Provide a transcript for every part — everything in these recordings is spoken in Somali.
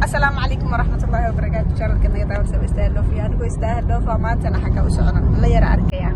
السلام عليكم ورحمة الله وبركاته. شارك إني داور سو استاهلو في أنا استاهلو فما أنا حكا وسعنا لا يرى أركيا.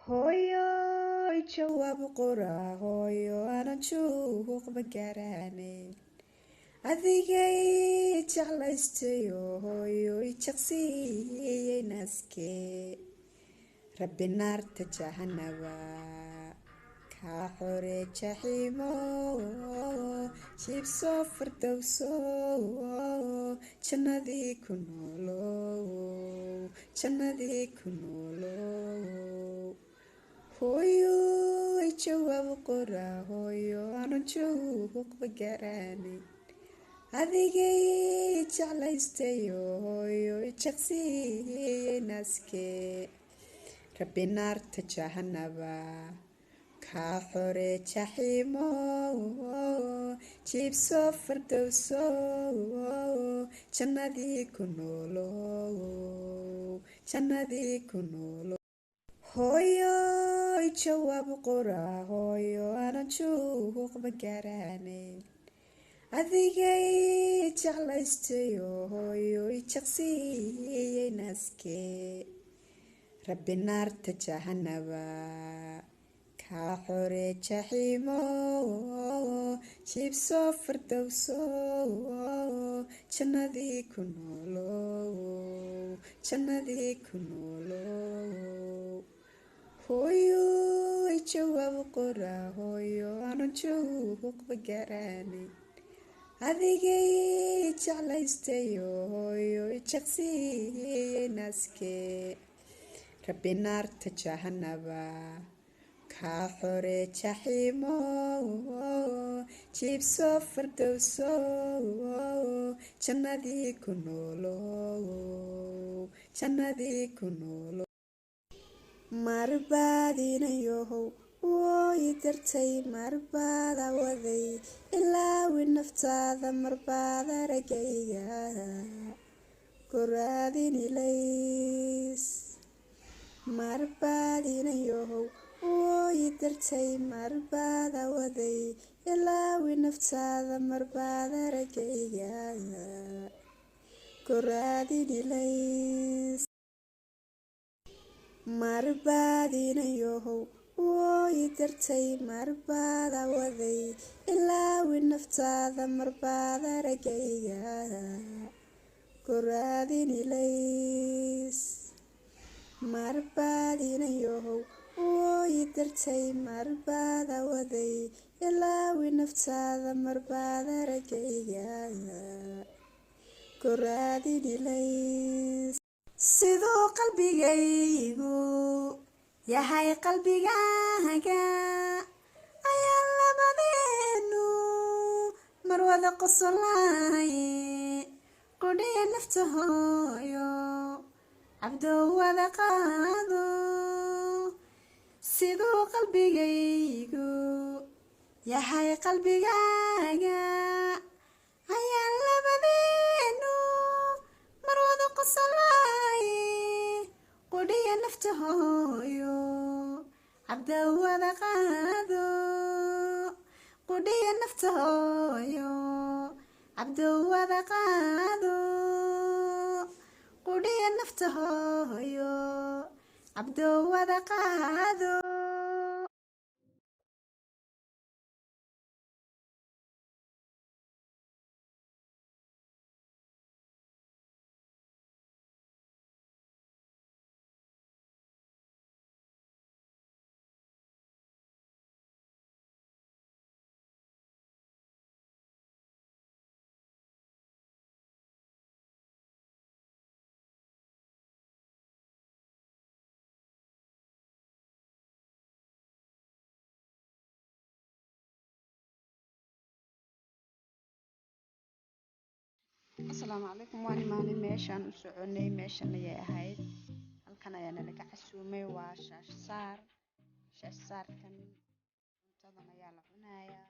hooyo jawaab qora hooyo aanan juuq ma garaneyn adigay jeclaystayo hooyo jaqsiiyey naaske rabbi naarta jahanaba kaa xore jaxiimo jiibso firdowso jannadii ku noolow hooyo jawaab qora hooyo aanan juuq ma garaneyn adigay jeclaystayo hooyo jaqsiiyey naaske rabbi naarta jahanaba kaa xore jaxiimo jiibso firdowso jannadii ku noolow hooyo jawaab qora hooyo aanan juuq ma garaneyn adigay jeclaystayo hooyo jaqsiiyey naaske rabbi naarta jahanaba kaa xore jaxiimo jiibso firdowso jannadii ku noolow hooyo jawaab qora hooyo aanan juuq ma garaneyn adigay jeclaystayo hooyo jaqsiiyey naaske rabbi naarta jahanaba kaa xore jaxiimo jiibso firdowso jannadii ku noolow marbaadinayohow wooy dartay marbaada waday ilaawi naftaada marbaad aragayga goraadinilays marbaadinayohow wooy dartay marbaada waday ilaawi naftaada marbaad aragayga goraadinilays marbaadinayohow wooy dartay marbaada waday ilaawi naftaada marbaad aragayga goraadinilays marbaadinayohow wooy dartay marbaada waday ilaawi naftaada marbaad aragayga goraadinilays siduu qalbigaygu yahay qalbigaaga ayaa labadeenu mar wada qosolaaye qudhiya nafta hooyo cabdow wada qaado siduu qalbigaygu yahay qalbigaaga naftahooyo cabdow wada qaado qudhiya naftahooyo cabdow wada qaado. asalaamu calaykum waan imaanay meeshaan u soconay meeshan ayay ahayd halkan ayaa nalaga casuumay waa shaash saarkan cuntadan ayaa la cunayaa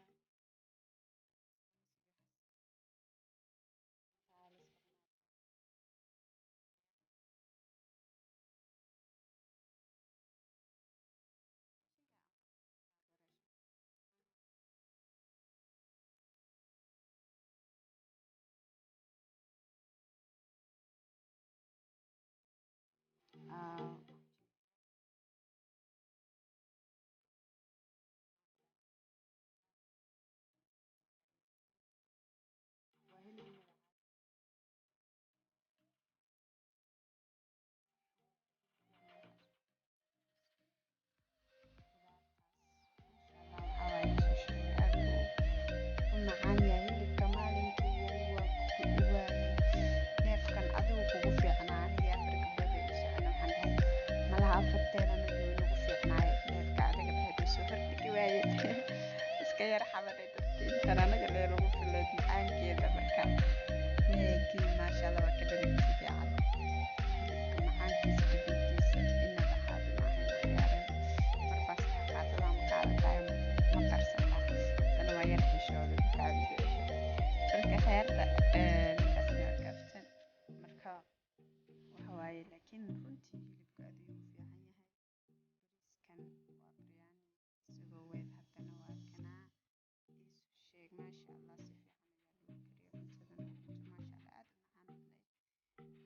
iska yar xabaday dadka intan anaga lee lagu filay macaankeeda marka meegii maasha Allah waa ka dhalin fiican macaankiisa jibintiisa inaba caadi maahan markaas qaatadan qaadataay ma qarsana kana waa yar xishooda kaabiga marka heerta asna kaftan marka waxa waaye laakiin runtii hilibka aad ayuu u fiican yahay bariiskan waa biryani isagoo weyn haddana waa kanaa isu sheeg maasha Allah si fiican ayaa loo kariyo cuntadan waa cunto maasha Allah aad u macaan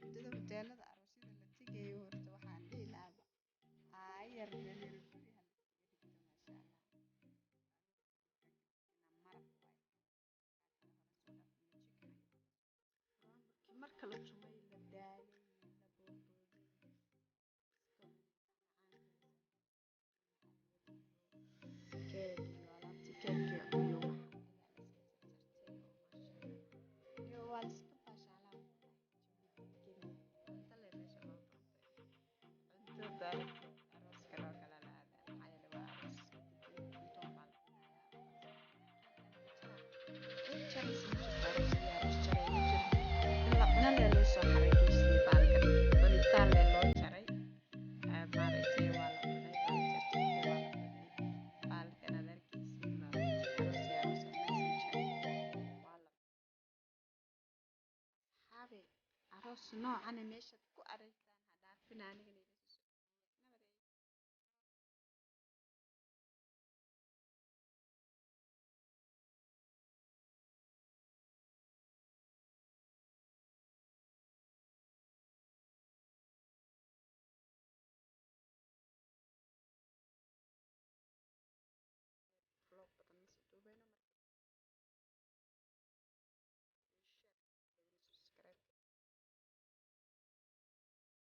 cuntada hoteelada aroosyada la tegayo horta waxaan dhihi lahaa yar meel guryaha la dhigto maasha Allah marka la tumay la daalay la boobooday keeg iyo alaabtii keegkii iyo iyo waa la iska baashaalaa cunto le meesha loo doontay cunto daaragti arooska loo kala la aadaa maxaa yeelay waa aroos cunto baa la cunayaa jaris ma jirto aroosyadii aroos jaray ma jirto in la cuno lee loo soo xaray geesii baalkan cunitaan lee loo jaray maaragtay waa la cunay waa la jarjartay waa la cunay baalkan aad arkaysiin maaragtay aroos maysan jarin waa la xaabe aroos noocan meeshaad ku araysaan ha dhaafin anigana